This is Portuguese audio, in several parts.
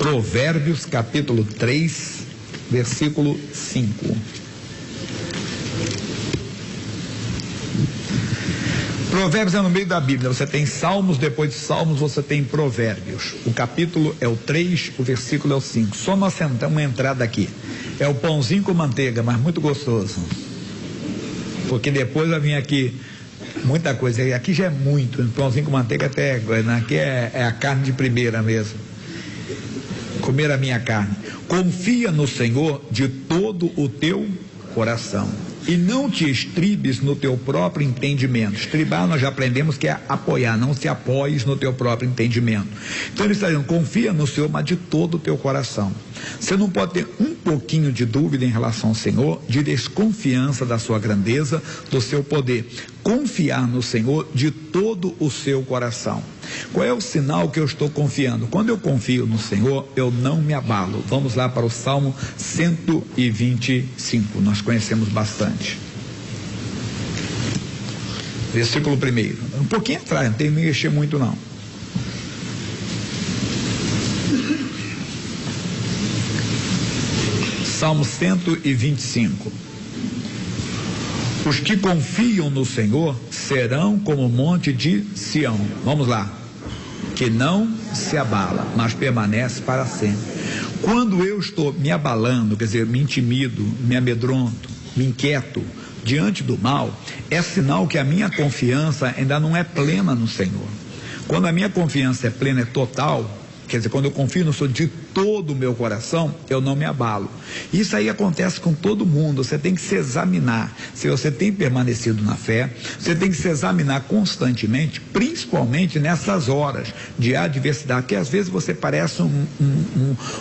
Provérbios capítulo 3, versículo 5. Provérbios é no meio da Bíblia, você tem Salmos, depois de Salmos você tem Provérbios. O capítulo é o 3, o versículo é o 5. Só nós sentamos uma entrada aqui. É o pãozinho com manteiga, mas muito gostoso. Porque depois vai vir aqui muita coisa. Aqui já é muito, pãozinho com manteiga até, aqui é a carne de primeira mesmo. Comer a minha carne. Confia no Senhor de todo o teu coração. E não te estribes no teu próprio entendimento. Estribar nós já aprendemos que é apoiar, não se apoies no teu próprio entendimento. Então ele está dizendo, confia no Senhor, mas de todo o teu coração. Você não pode ter um pouquinho de dúvida em relação ao Senhor, de desconfiança da sua grandeza, do seu poder. Confiar no Senhor de todo o seu coração. Qual é o sinal que eu estou confiando? Quando eu confio no Senhor, eu não me abalo. Vamos lá para o Salmo 125, nós conhecemos bastante. Versículo 1. Um pouquinho atrás, não tem que mexer muito não. Salmo 125. Os que confiam no Senhor serão como o monte de Sião. Vamos lá. Que não se abala, mas permanece para sempre. Quando eu estou me abalando, quer dizer, me intimido, me amedronto, me inquieto diante do mal, é sinal que a minha confiança ainda não é plena no Senhor. Quando a minha confiança é plena, é total, quer dizer, quando eu confio no Senhor de todo o meu coração, eu não me abalo. Isso aí acontece com todo mundo. Você tem que se examinar se você tem permanecido na fé. Você tem que se examinar constantemente, principalmente nessas horas de adversidade, que às vezes você parece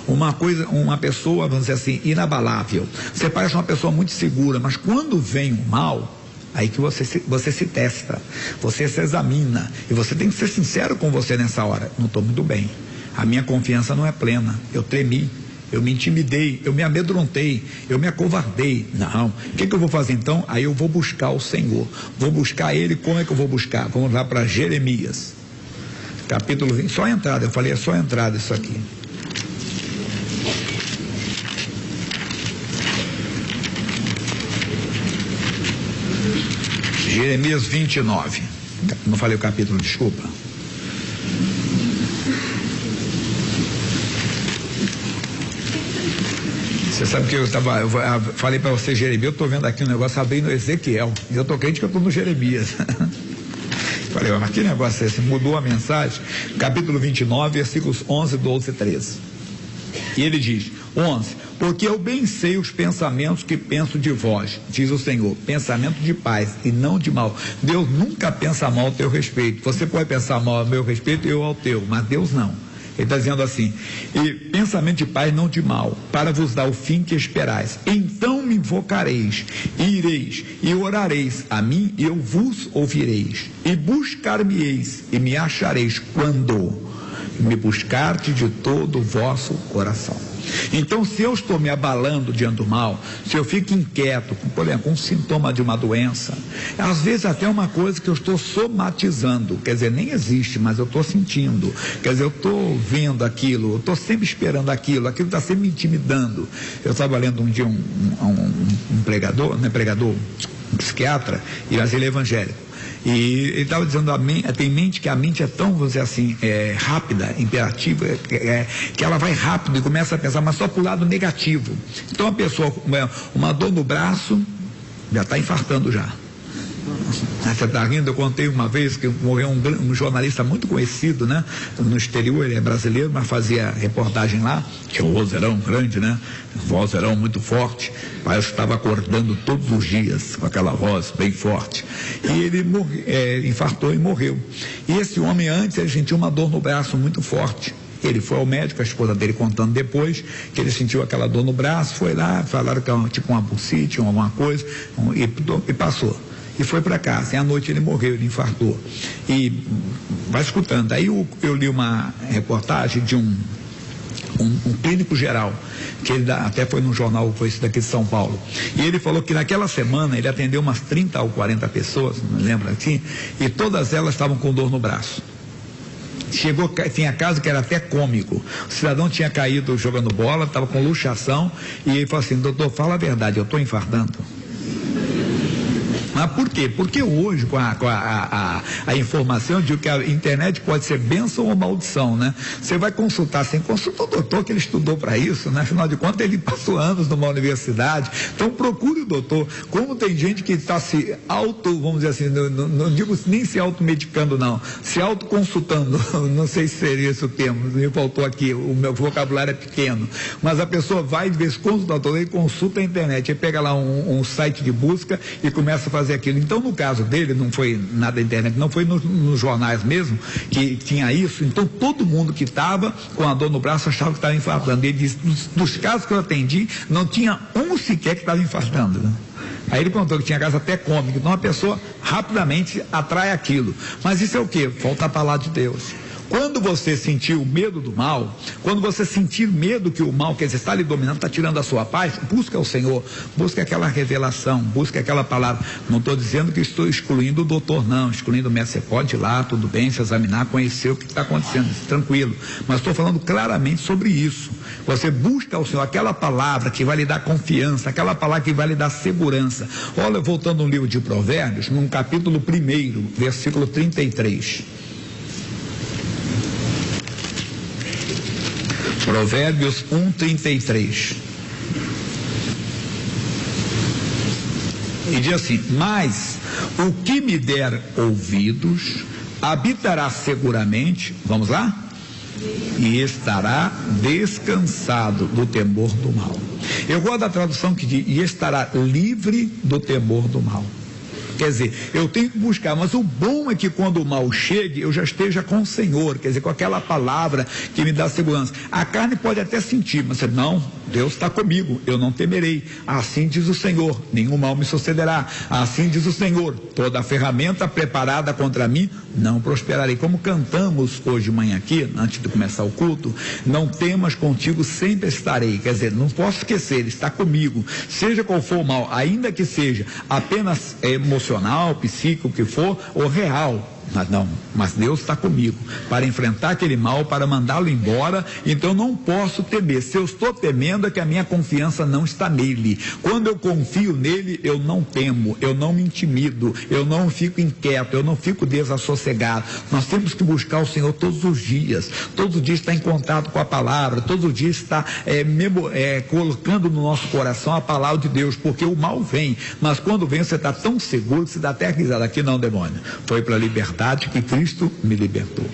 uma pessoa, vamos dizer assim, inabalável. Você parece uma pessoa muito segura, mas quando vem o mal, aí que você se testa, você se examina, e você tem que ser sincero com você nessa hora. Não estou muito bem. A minha confiança não é plena. Eu tremi, eu me intimidei, eu me amedrontei, eu me acovardei. Não. O que eu vou fazer então? Aí eu vou buscar o Senhor. Vou buscar Ele. Como é que eu vou buscar? Vamos lá para Jeremias, capítulo 20. Só a entrada, eu falei, é só a entrada isso aqui. Jeremias 29. Não falei o capítulo, desculpa. Você sabe que eu falei para você, Jeremias, eu estou vendo aqui um negócio abrindo Ezequiel, e eu estou crente que eu estou no Jeremias. Falei, mas que negócio é esse? Mudou a mensagem. Capítulo 29, versículos 11, 12 e 13. E ele diz, 11, porque eu bem sei os pensamentos que penso de vós, diz o Senhor, pensamento de paz e não de mal. Deus nunca pensa mal ao teu respeito. Você pode pensar mal ao meu respeito e eu ao teu, mas Deus não. Ele está dizendo assim, e pensamento de paz, não de mal, para vos dar o fim que esperais. Então me invocareis, e ireis, e orareis a mim, e eu vos ouvireis, e buscar-me-eis, e me achareis, quando me buscardes de todo o vosso coração. Então, se eu estou me abalando diante do mal, se eu fico inquieto, por exemplo, com um sintoma de uma doença, às vezes até uma coisa que eu estou somatizando, quer dizer, nem existe, mas eu estou sentindo, quer dizer, eu estou vendo aquilo, eu estou sempre esperando aquilo está sempre me intimidando. Eu estava lendo um dia um pregador, um psiquiatra, mas ele é evangélico. E ele estava dizendo, tem mente que a mente é tão, vamos dizer assim, rápida, imperativa, que ela vai rápido e começa a pensar, mas só para o lado negativo. Então a pessoa, uma dor no braço, já está infartando já. Você está rindo? Eu contei uma vez que morreu um jornalista muito conhecido, né? No exterior, ele é brasileiro, mas fazia reportagem lá, tinha um vozeirão grande, né? Um vozeirão muito forte, parece que estava acordando todos os dias com aquela voz bem forte. E ele infartou e morreu. E esse homem, antes, ele sentiu uma dor no braço muito forte. Ele foi ao médico, a esposa dele contando depois, que ele sentiu aquela dor no braço, foi lá, falaram que era tipo uma bursite, alguma coisa, e passou. E foi para casa, e à noite ele morreu, ele infartou. E vai escutando. Aí eu li uma reportagem de um clínico geral, que ele até foi num jornal, foi esse daqui de São Paulo. E ele falou que naquela semana ele atendeu umas 30 ou 40 pessoas, não me lembro assim, e todas elas estavam com dor no braço. Tinha caso que era até cômico. O cidadão tinha caído jogando bola, estava com luxação, e ele falou assim: doutor, fala a verdade, eu estou infartando. Mas por quê? Porque hoje, com a informação de que a internet pode ser bênção ou maldição, né? Você vai consultar, sem consulta o doutor que ele estudou para isso, né? Afinal de contas, ele passou anos numa universidade. Então, procure o doutor. Como tem gente que está se vamos dizer assim, não digo nem se automedicando, não, se autoconsultando, não sei se seria esse o termo, me faltou aqui, o meu vocabulário é pequeno, mas a pessoa vai de vez em quando, doutor, ele consulta a internet, ele pega lá um site de busca e começa a fazer aquilo. Então, no caso dele, não foi nada da internet, não foi nos jornais mesmo que tinha isso. Então, todo mundo que estava com a dor no braço achava que estava infartando. Ele disse: dos casos que eu atendi, não tinha um sequer que estava infartando, né? Aí ele contou que tinha caso até cômico. Então, a pessoa rapidamente atrai aquilo. Mas isso é o quê? Falta a palavra de Deus. Quando você sentir o medo do mal, quando você sentir medo que o mal, quer dizer, está lhe dominando, está tirando a sua paz, busca o Senhor, busca aquela revelação, busca aquela palavra. Não estou dizendo que estou excluindo o doutor, não, excluindo o mestre. Você pode ir lá, tudo bem, se examinar, conhecer o que está acontecendo, tranquilo. Mas estou falando claramente sobre isso. Você busca o Senhor, aquela palavra que vai lhe dar confiança, aquela palavra que vai lhe dar segurança. Olha, voltando no livro de Provérbios, num capítulo 1, versículo 33. Provérbios 1:33. E diz assim: mas o que me der ouvidos habitará seguramente, vamos lá? E estará descansado do temor do mal. Eu gosto da tradução que diz: e estará livre do temor do mal. Quer dizer, eu tenho que buscar, mas o bom é que quando o mal chegue, eu já esteja com o Senhor, quer dizer, com aquela palavra que me dá segurança. A carne pode até sentir, mas não, Deus está comigo, eu não temerei. Assim diz o Senhor, nenhum mal me sucederá. Assim diz o Senhor, toda a ferramenta preparada contra mim não prosperarei. Como cantamos hoje de manhã aqui, antes de começar o culto, não temas, contigo sempre estarei. Quer dizer, não posso esquecer, Ele está comigo, seja qual for o mal, ainda que seja apenas emocional, psíquico, o que for, ou real. Mas Deus está comigo para enfrentar aquele mal, para mandá-lo embora. Então não posso temer. Se eu estou temendo, é que a minha confiança não está nele. Quando eu confio nele, eu não temo, eu não me intimido, eu não fico inquieto, eu não fico desassossegado. Nós temos que buscar o Senhor todos os dias. Todos os dias está em contato com a palavra, todos os dias está colocando no nosso coração a palavra de Deus, porque o mal vem, mas quando vem você está tão seguro que você dá até risada. Aqui não, demônio, foi para libertar que Cristo me libertou.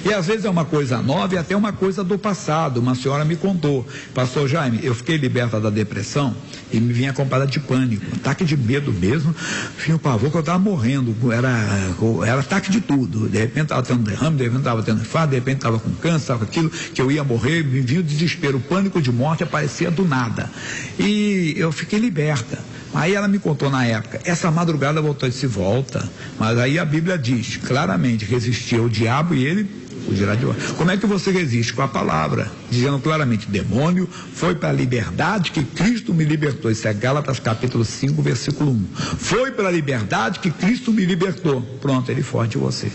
E às vezes é uma coisa nova e até uma coisa do passado. Uma senhora me contou: pastor Jaime, eu fiquei liberta da depressão e me vinha acompanhada de pânico, ataque de medo mesmo, tinha o pavor que eu estava morrendo, era ataque de tudo. De repente estava tendo derrame, de repente estava tendo infarto, de repente estava com câncer, estava com aquilo, que eu ia morrer, me vinha o desespero, o pânico de morte aparecia do nada. E eu fiquei liberta. Aí ela me contou na época, essa madrugada voltou de volta, mas aí a Bíblia diz claramente: resistir ao diabo e ele fugirá de você. Como é que você resiste? Com a palavra, dizendo claramente: demônio, foi para a liberdade que Cristo me libertou. Isso é Gálatas capítulo 5, versículo 1. Foi para a liberdade que Cristo me libertou. Pronto, ele foge de você.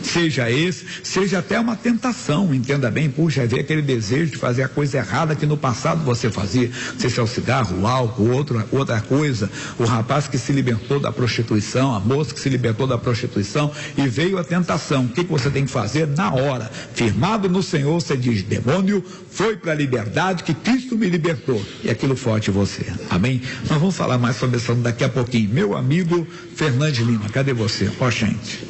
Seja esse, seja até uma tentação, entenda bem, puxa, ver aquele desejo de fazer a coisa errada que no passado você fazia, não sei se é o cigarro, o álcool, outra coisa, o rapaz que se libertou da prostituição, a moça que se libertou da prostituição e veio a tentação. O que você tem que fazer? Na hora, firmado no Senhor, você diz: demônio, foi para a liberdade que Cristo me libertou, e aquilo foge de você. Amém? Nós vamos falar mais sobre isso daqui a pouquinho. Meu amigo Fernandes Lima, cadê você? Ó, gente,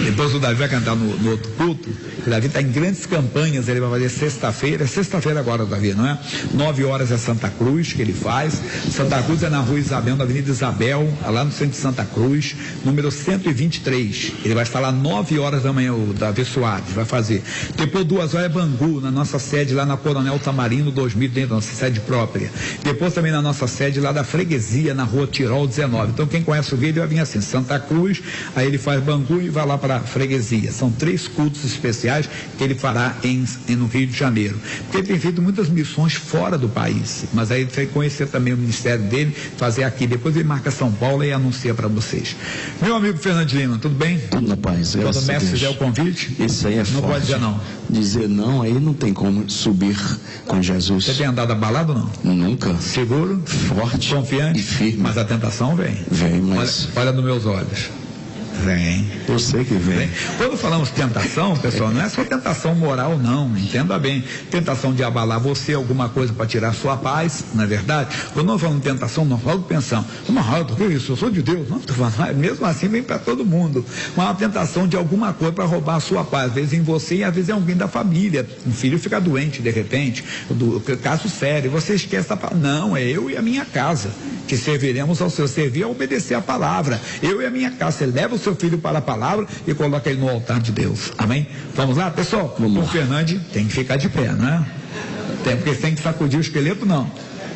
depois o Davi vai cantar no outro culto. O Davi está em grandes campanhas, ele vai fazer sexta-feira agora, o Davi, não é? 9 horas é Santa Cruz que ele faz. Santa Cruz é na Rua Isabel, na Avenida Isabel, lá no centro de Santa Cruz, número 123. Ele vai estar lá 9 horas da manhã, o Davi Soares vai fazer. Depois 2 horas é Bangu, na nossa sede lá na Coronel Tamarino 2000, dentro da nossa sede própria. Depois também na nossa sede lá da Freguesia, na Rua Tirol 19. Então quem conhece o vídeo vai vir assim: Santa Cruz, aí ele faz Bangu e vai lá para a Freguesia. São 3 cultos especiais. especiais que ele fará no Rio de Janeiro. Porque ele tem feito muitas missões fora do país, mas aí ele vai conhecer também o ministério dele, fazer aqui, depois ele marca São Paulo e anuncia para vocês. Meu amigo Fernando Lima, tudo bem? Tudo na paz, quando o mestre fizer o convite, isso aí é não forte. Pode dizer não. Dizer não, aí não tem como subir com Jesus. Você tem andado abalado ou não? Nunca. Seguro? Forte. Confiante? E firme. Mas a tentação vem. Vem, mas... Olha nos meus olhos. Vem. Eu sei que vem. Quando falamos tentação, pessoal, não é só tentação moral, não. Entenda bem. Tentação de abalar você, alguma coisa para tirar sua paz, não é verdade? Quando nós falamos tentação, não falo pensão. Mas, que isso? Eu sou de Deus. Não, mesmo assim vem para todo mundo. Mas uma tentação de alguma coisa para roubar a sua paz. Às vezes em você e às vezes em alguém da família. Um filho fica doente de repente, caso sério. Você esquece a palavra. Não, é eu e a minha casa que serviremos ao Senhor. Servir a obedecer a palavra. Eu e a minha casa. Você leva o seu filho para a palavra e coloca ele no altar de Deus. Amém? Vamos lá, pessoal? O Fernando tem que ficar de pé, né? Porque tem que sacudir o esqueleto, não.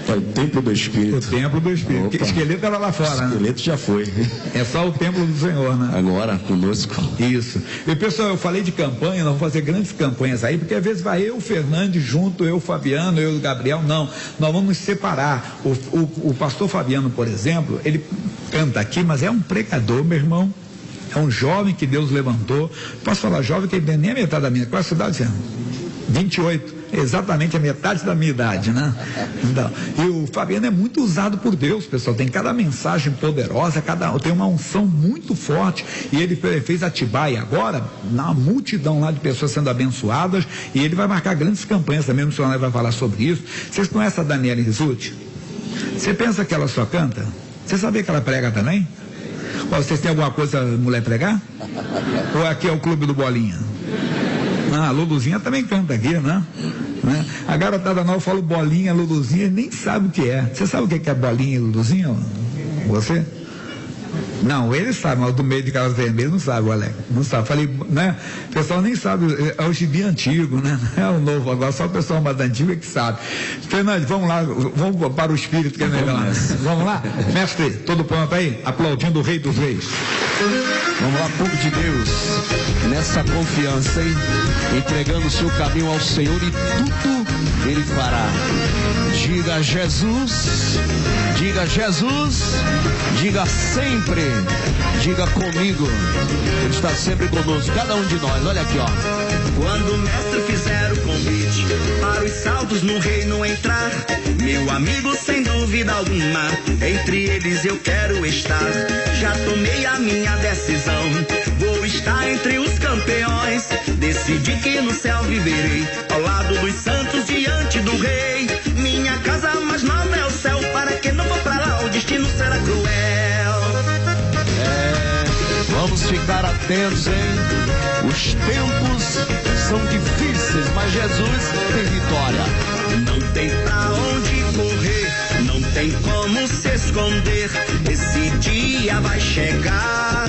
É o templo do Espírito. O templo do Espírito. Opa. O esqueleto era lá fora, né? O esqueleto já foi. É só o templo do Senhor, né? Agora, conosco. Isso. E pessoal, eu falei de campanha, nós vamos fazer grandes campanhas aí, porque às vezes vai eu, o Fernandes, junto, eu, o Fabiano, eu, o Gabriel, não. Nós vamos nos separar. O pastor Fabiano, por exemplo, ele canta aqui, mas é um pregador, meu irmão. É um jovem que Deus levantou. Posso falar jovem, que ele tem nem a metade da minha. Qual é a sua idade, Fernando? 28. Exatamente a metade da minha idade, né? Então, e o Fabiano é muito usado por Deus, pessoal. Tem cada mensagem poderosa, tem uma unção muito forte. E ele fez Atibaia agora, na multidão lá de pessoas sendo abençoadas. E ele vai marcar grandes campanhas também. O missionário vai falar sobre isso. Vocês conhecem a Daniela Risuti? Você pensa que ela só canta? Você sabia que ela prega também? Vocês têm alguma coisa mulher pregar? Ou aqui é o clube do Bolinha? A Luluzinha também canta aqui, né? A garotada nova fala Bolinha, Luluzinha, nem sabe o que é. Você sabe o que é Bolinha e Luluzinha? Você? Não, ele sabe, mas do meio de Carlos Vermelho não sabe, o Alex. Não sabe. Falei, né? O pessoal nem sabe, é o gibi antigo, né? É o novo agora, só o pessoal mais antigo é que sabe. Fernando, vamos lá, vamos para o espírito que é melhor. Vamos lá? Mestre, todo pronto aí? Aplaudindo o Rei dos Reis. Vamos lá, povo de Deus, nessa confiança, hein? Entregando o seu caminho ao Senhor e tudo Ele fará. Diga Jesus, diga Jesus, diga sempre, diga comigo. Ele está sempre conosco, cada um de nós. Olha aqui, ó. Quando o mestre fizer o convite para os salvos no reino entrar, meu amigo, sem dúvida alguma, entre eles eu quero estar. Já tomei a minha decisão, vou estar entre os campeões. Decidi que no céu viverei, ao lado dos santos diante do rei. Minha casa mais nova é o céu, para quem não for pra lá o destino será cruel. Vamos ficar atentos, hein? Os tempos são difíceis, mas Jesus tem vitória. Não tem pra onde correr, não tem como se esconder. Esse dia vai chegar.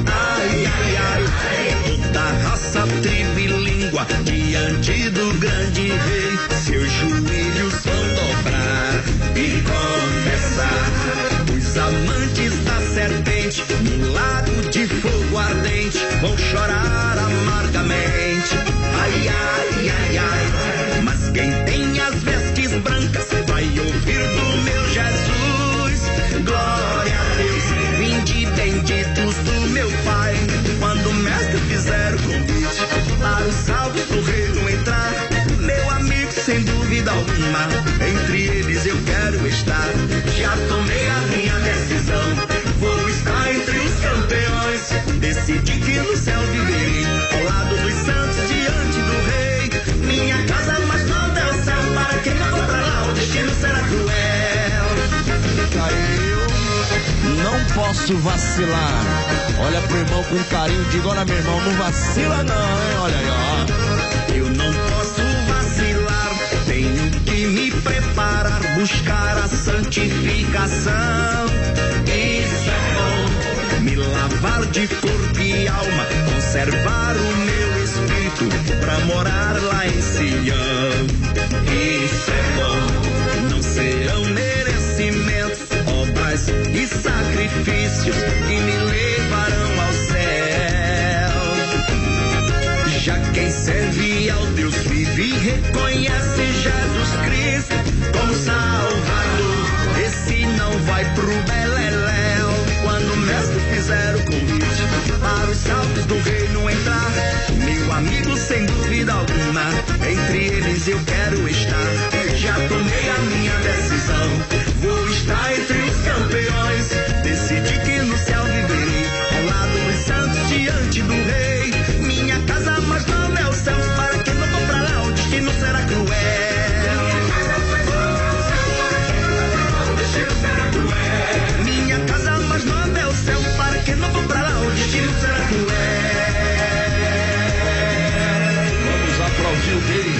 Ai, ai, ai. Toda raça, tribo e língua diante do grande rei. Seus joelhos vão dobrar e confessar. Os amantes da serpente no lago de fogo ardente vão chorar amargamente. Ai, ai, ai, ai. Mas quem tem as vestes brancas vai ouvir do meu Jesus. Glória a Deus, vinde benditos do meu Pai. Quando o mestre fizer o convite para os salvos do reino entrar, meu amigo, sem dúvida alguma, entre eles eu quero estar. Já tomei a minha decisão, vou estar entre os campeões. Decidi que no céu viverei, ao lado dos santos diante do rei. Minha casa mais nova é o céu, para quem não for pra lá o destino será cruel. Eu não posso vacilar. Olha pro irmão com carinho, diga: olha, meu irmão, não vacila não, hein? Olha aí, ó. Eu não posso vacilar, tenho que me preparar, buscar a santificação. Isso é bom, me lavar de corpo e alma, conservar o meu espírito pra morar lá em Sião. Isso é bom, não serão merecimentos, obras e sacrifícios que me levarão ao céu. Já quem Quem serve ao Deus vive e reconhece Jesus Cristo como Salvador, esse não vai pro beleléu. Quando o mestre fizer o convite para os saltos do reino entrar, meu amigo, sem dúvida alguma, entre eles eu quero estar. Já tomei a minha decisão, vou estar entre os campeões. Decidi que no céu viverei ao lado dos santos diante do rei. Minha casa, mas não é o céu, para que não vou pra lá, o destino será cruel. Minha casa, mas não é o céu, para que não vou pra lá, o destino será cruel. Vamos aplaudir o rei.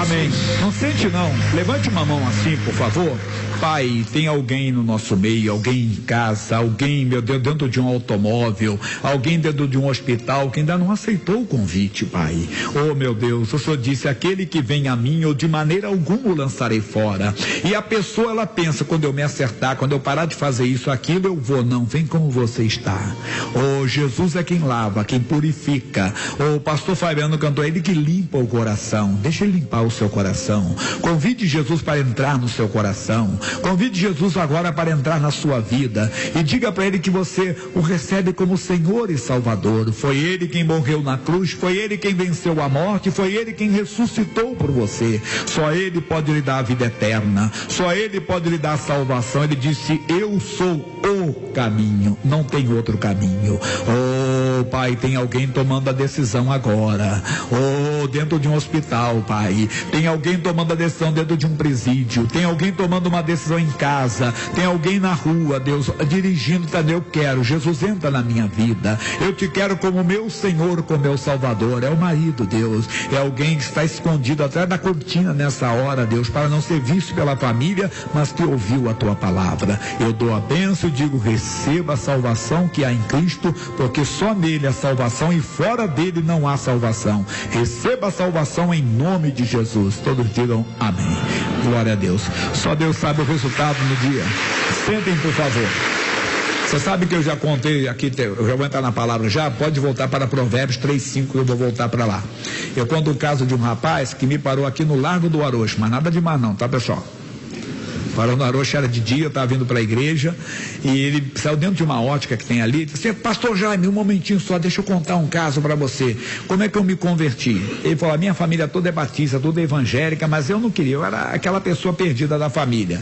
Amém. Não sente não. Levante uma mão assim, por favor. Pai, tem alguém no nosso meio, alguém em casa, alguém, meu Deus, dentro de um automóvel, alguém dentro de um hospital que ainda não aceitou o convite, Pai. Oh, meu Deus, o Senhor disse, aquele que vem a mim, eu de maneira alguma o lançarei fora. E a pessoa, ela pensa, quando eu me acertar, quando eu parar de fazer isso, aquilo, eu vou. Não, vem como você está. Oh, Jesus é quem lava, quem purifica. Oh, o pastor Fabiano cantou, ele que limpa o coração. Deixa ele limpar o seu coração. Convide Jesus para entrar no seu coração. Convide Jesus agora para entrar na sua vida e diga para ele que você o recebe como Senhor e Salvador. Foi ele quem morreu na cruz, foi ele quem venceu a morte, foi ele quem ressuscitou por você. Só ele pode lhe dar a vida eterna, só ele pode lhe dar a salvação. Ele disse, eu sou o caminho, não tem outro caminho. Oh, Pai, tem alguém tomando a decisão agora. Oh, dentro de um hospital, Pai, tem alguém tomando a decisão dentro de um presídio, tem alguém tomando uma decisão em casa, tem alguém na rua, Deus, dirigindo, tá, eu quero, Jesus, entra na minha vida, eu te quero como meu Senhor, como meu Salvador. É o marido, Deus, é alguém que está escondido atrás da cortina nessa hora, Deus, para não ser visto pela família, mas que ouviu a tua palavra. Eu dou a bênção e digo, receba a salvação que há em Cristo, porque só nele há salvação e fora dele não há salvação. Receba a salvação em nome de Jesus. Todos digam amém. Glória a Deus. Só Deus sabe o resultado no dia. Sentem, por favor. Você sabe que eu já contei aqui, eu já vou entrar na palavra já, pode voltar para Provérbios 3:5, eu vou voltar para lá. Eu conto o caso de um rapaz que me parou aqui no Largo do Arocho, mas nada de mais não, tá, pessoal? Parou no Arocho, era de dia, eu estava vindo para a igreja e ele saiu dentro de uma ótica que tem ali e disse assim, pastor Jaime, um momentinho só, deixa eu contar um caso para você. Como é que eu me converti? Ele falou, a minha família toda é batista, toda é evangélica, mas eu não queria, eu era aquela pessoa perdida da família.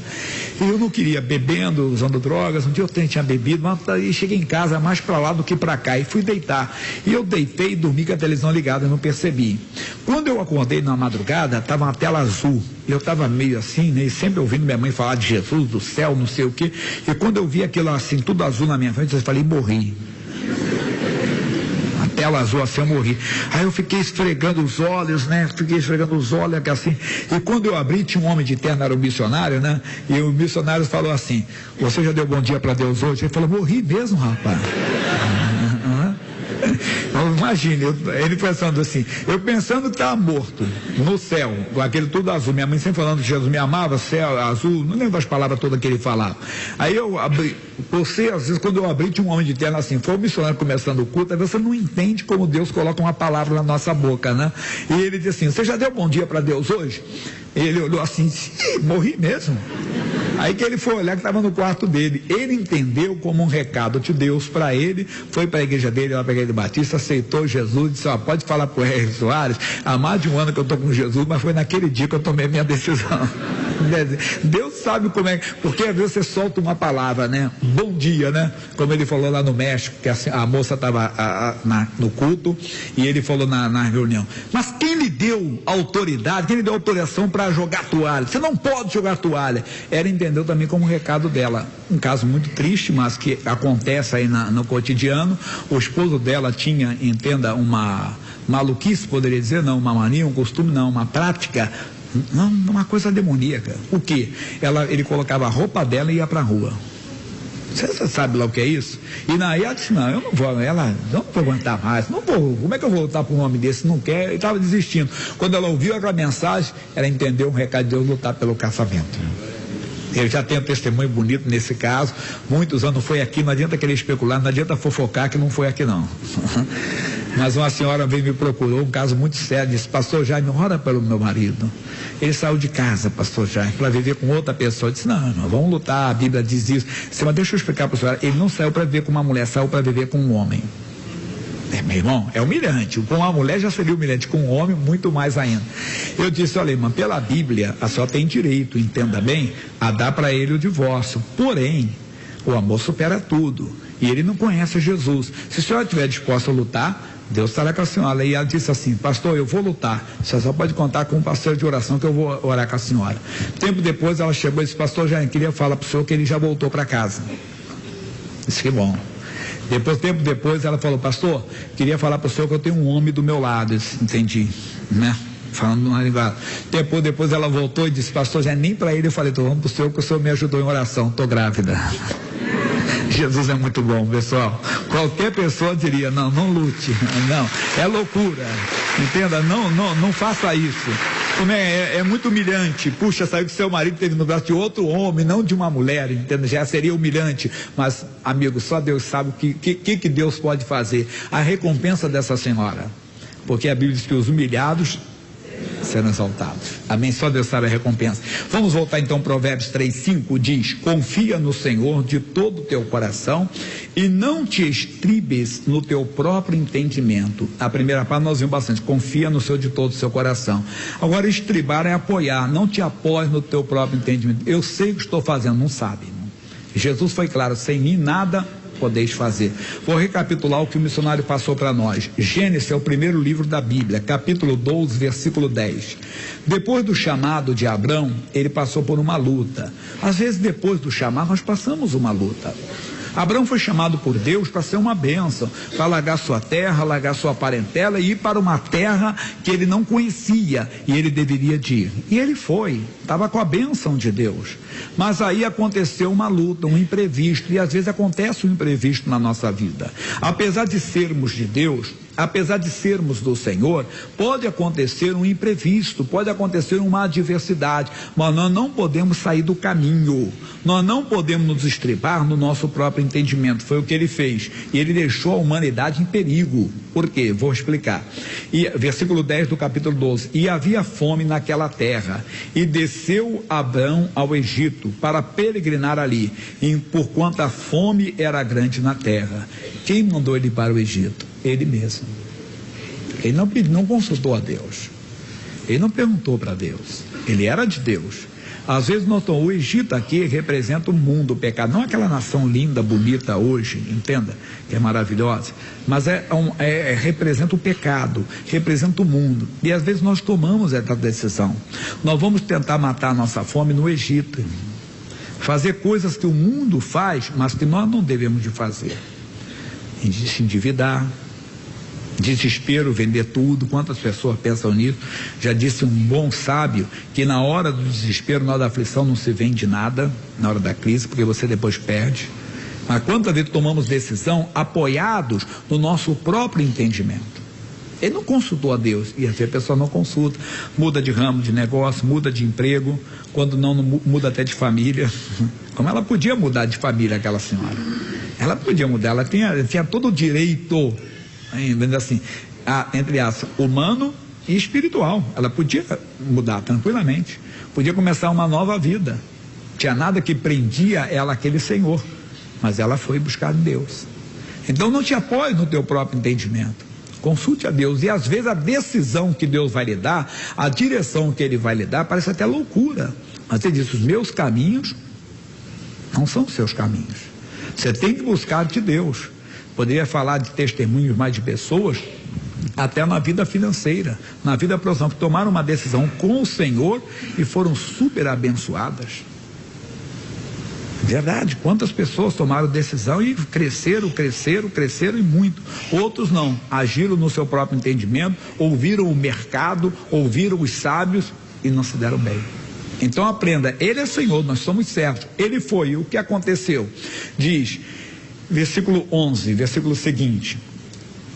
E eu não queria, bebendo, usando drogas, um dia eu tinha bebido, mas e cheguei em casa mais para lá do que para cá e fui deitar. E eu deitei e dormi com a televisão ligada, eu não percebi. Quando eu acordei na madrugada, estava uma tela azul. Eu estava meio assim, né? E sempre ouvindo minha mãe falar de Jesus, do céu, não sei o quê. E quando eu vi aquilo assim, tudo azul na minha frente, eu falei, morri. A tela azul assim, eu morri. Aí eu fiquei esfregando os olhos, né? Fiquei esfregando os olhos assim. E quando eu abri, tinha um homem de terno, era um missionário, né? E o missionário falou assim, você já deu bom dia para Deus hoje? Ele falou, morri mesmo, rapaz. Imagine, ele pensando assim, eu pensando que estava morto no céu, com aquele tudo azul, minha mãe sempre falando que Jesus me amava, céu, azul, não lembro as palavras todas que ele falava. Aí eu abri, você, às vezes, quando eu abri, tinha um homem de terno assim, foi o missionário começando o culto, aí você não entende como Deus coloca uma palavra na nossa boca, né? E ele disse assim, você já deu bom dia para Deus hoje? Ele olhou assim, morri mesmo. Aí que ele foi olhar que estava no quarto dele. Ele entendeu como um recado de Deus para ele, foi para a igreja dele, lá para a igreja batista, aceitou Jesus, disse, pode falar para o R. Soares, há mais de um ano que eu estou com Jesus, mas foi naquele dia que eu tomei minha decisão. Deus sabe como é, porque às vezes você solta uma palavra, né? Bom dia, né? Como ele falou lá no México, que a moça estava no culto, e ele falou na reunião, mas quem lhe deu autoridade, quem lhe deu autorização para jogar toalha? Você não pode jogar toalha. Ela entendeu também como um recado dela. Um caso muito triste, mas que acontece aí no cotidiano. O esposo dela tinha, entenda, uma maluquice, poderia dizer, não, uma mania, um costume, não, uma prática, não, uma coisa demoníaca. O quê? Ele colocava a roupa dela e ia para a rua. Você sabe lá o que é isso? E aí ela disse, não, eu não vou, não vou aguentar mais, não vou, como é que eu vou voltar para um homem desse? Não quer, e estava desistindo. Quando ela ouviu aquela mensagem, ela entendeu um recado de Deus, lutar pelo casamento. Eu já tenho um testemunho bonito nesse caso, muitos anos foi aqui, não adianta querer especular, não adianta fofocar que não foi aqui não. Mas uma senhora veio me procurou, um caso muito sério, disse: pastor Jaime, ora pelo meu marido. Ele saiu de casa, pastor Jaime, para viver com outra pessoa. Eu disse: não, irmão, vamos lutar, a Bíblia diz isso. Disse: mas deixa eu explicar para a senhora, ele não saiu para viver com uma mulher, saiu para viver com um homem. Meu irmão, é humilhante. Com uma mulher já seria humilhante, com um homem muito mais ainda. Eu disse: olha, irmã, pela Bíblia a senhora tem direito, entenda bem, a dar para ele o divórcio. Porém, o amor supera tudo. E ele não conhece Jesus. Se a senhora estiver disposta a lutar, Deus estará com a senhora. E ela disse assim: pastor, eu vou lutar. Você só pode contar com um pastor de oração que eu vou orar com a senhora. Tempo depois ela chegou e disse: pastor, já queria falar para o senhor que ele já voltou para casa. Disse: que bom. Tempo depois ela falou: pastor, queria falar para o senhor que eu tenho um homem do meu lado. Eu disse: entendi, né? Falando numa linguagem. Depois ela voltou e disse: pastor, já nem para ele eu falei: tô vamos para o senhor, que o senhor me ajudou em oração, estou grávida. Jesus é muito bom, pessoal. Qualquer pessoa diria: não lute, não, é loucura, entenda, não faça isso. É muito humilhante. Puxa, saiu que seu marido teve no braço de outro homem, não de uma mulher, entenda, já seria humilhante. Mas, amigo, só Deus sabe o que Deus pode fazer. A recompensa dessa senhora, porque a Bíblia diz que os humilhados serão exaltados. Amém? Só Deus sabe a recompensa. Vamos voltar então, Provérbios 3:5 diz: confia no Senhor de todo o teu coração e não te estribes no teu próprio entendimento. A primeira parte nós vimos bastante: confia no Senhor de todo o seu coração. Agora, estribar é apoiar. Não te apoies no teu próprio entendimento. Eu sei o que estou fazendo, não sabe. Jesus foi claro: sem mim nada podeis fazer. Vou recapitular o que o missionário passou para nós. Gênesis é o primeiro livro da Bíblia, capítulo 12, versículo 10. Depois do chamado de Abrão, ele passou por uma luta. Às vezes, depois do chamado, nós passamos uma luta. Abrão foi chamado por Deus para ser uma bênção, para largar sua terra, largar sua parentela e ir para uma terra que ele não conhecia e ele deveria de ir. E ele foi, estava com a bênção de Deus. Mas aí aconteceu uma luta, um imprevisto, e às vezes acontece um imprevisto na nossa vida. Apesar de sermos de Deus, apesar de sermos do Senhor, pode acontecer um imprevisto, pode acontecer uma adversidade, mas nós não podemos sair do caminho, nós não podemos nos estribar no nosso próprio entendimento. Foi o que ele fez, e ele deixou a humanidade em perigo. Por quê? Vou explicar. Versículo 10 do capítulo 12: e havia fome naquela terra, e desceu Abrão ao Egito para peregrinar ali, e porquanto a fome era grande na terra. Quem mandou ele para o Egito? Ele mesmo. Ele não consultou a Deus, ele não perguntou para Deus, ele era de Deus. Às vezes o Egito aqui representa o mundo, o pecado, não aquela nação linda, bonita hoje, entenda, que é maravilhosa, mas representa o pecado, representa o mundo. E às vezes nós tomamos essa decisão. Nós vamos tentar matar a nossa fome no Egito, fazer coisas que o mundo faz, mas que nós não devemos de fazer. Se endividar, desespero, vender tudo. Quantas pessoas pensam nisso? Já disse um bom sábio que na hora do desespero, na hora da aflição, não se vende nada, na hora da crise, porque você depois perde. Mas quantas vezes tomamos decisão apoiados no nosso próprio entendimento? Ele não consultou a Deus, e assim a pessoa não consulta, muda de ramo de negócio, muda de emprego, quando não muda até de família. Como ela podia mudar de família, aquela senhora? Ela podia mudar, ela tinha todo o direito, assim, entre aspas, humano e espiritual. Ela podia mudar tranquilamente, podia começar uma nova vida. Tinha nada que prendia ela àquele Senhor, mas ela foi buscar Deus. Então não te apoie no teu próprio entendimento, consulte a Deus. E às vezes a decisão que Deus vai lhe dar, a direção que Ele vai lhe dar, parece até loucura, mas Ele diz: os meus caminhos não são os seus caminhos. Você tem que buscar de Deus. Poderia falar de testemunhos mais de pessoas, até na vida financeira, na vida profissional, que tomaram uma decisão com o Senhor e foram super abençoadas. Verdade, quantas pessoas tomaram decisão e cresceram e muito. Outros não, agiram no seu próprio entendimento, ouviram o mercado, ouviram os sábios e não se deram bem. Então aprenda, Ele é Senhor, nós somos servos. Ele foi, o que aconteceu? Diz, versículo 11, versículo seguinte.